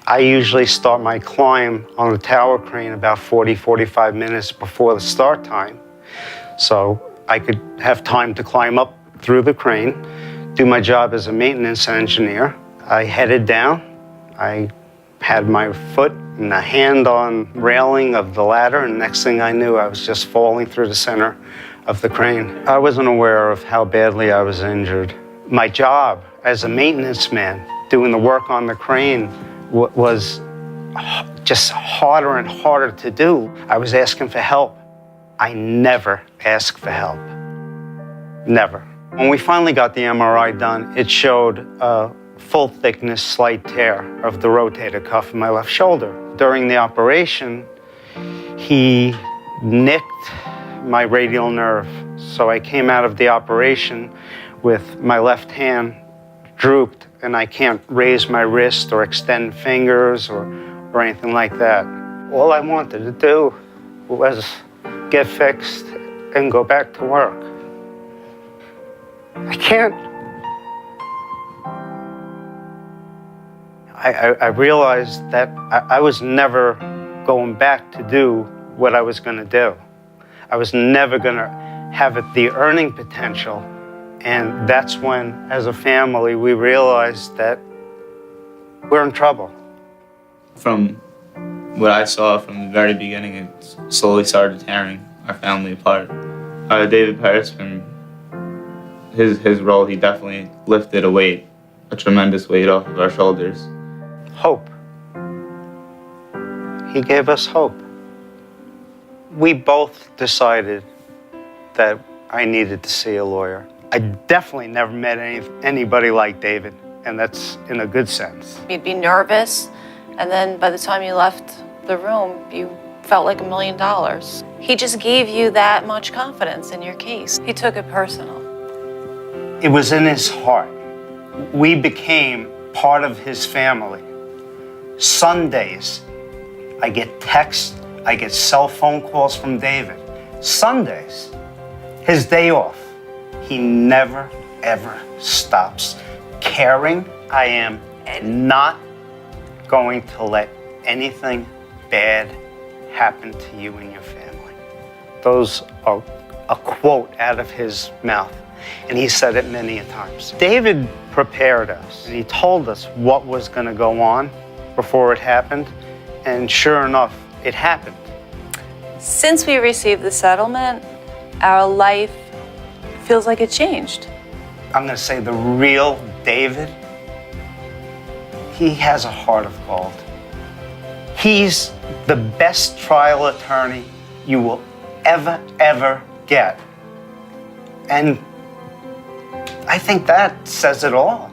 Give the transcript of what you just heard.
I usually start my climb on the tower crane about 45 minutes before the start time, so I could have time to climb up through the crane, do my job as a maintenance engineer. I headed down. I had my foot and a hand on railing of the ladder, and next thing I knew, I was just falling through the center of the crane. I wasn't aware of how badly I was injured. My job as a maintenance man, doing the work on the crane, was just harder and harder to do. I was asking for help. I never ask for help. Never. When we finally got the MRI done, it showed a full thickness slight tear of the rotator cuff in my left shoulder. During the operation, he nicked my radial nerve. So I came out of the operation with my left hand drooped, and I can't raise my wrist or extend fingers or anything like that. All I wanted to do was get fixed and go back to work. I can't. I realized that I was never going back to do what I was going to do. I was never going to have the earning potential. And that's when, as a family, we realized that we're in trouble. From what I saw from the very beginning, it slowly started tearing our family apart. David Perisman, his role, he definitely lifted a tremendous weight off of our shoulders. Hope. He gave us hope. We both decided that I needed to see a lawyer. I definitely never met anybody like David, and that's in a good sense. You'd be nervous, and then by the time you left the room, you felt like $1 million. He just gave you that much confidence in your case. He took it personal. It was in his heart. We became part of his family. Sundays, I get texts, I get cell phone calls from David. Sundays, his day off. He never, ever stops caring. I am not going to let anything bad happen to you and your family. Those are a quote out of his mouth, and he said it many times. David prepared us, and he told us what was going to go on before it happened, and sure enough, it happened. Since we received the settlement, our life feels like it changed. I'm going to say the real David, he has a heart of gold. He's the best trial attorney you will ever get. And I think that says it all.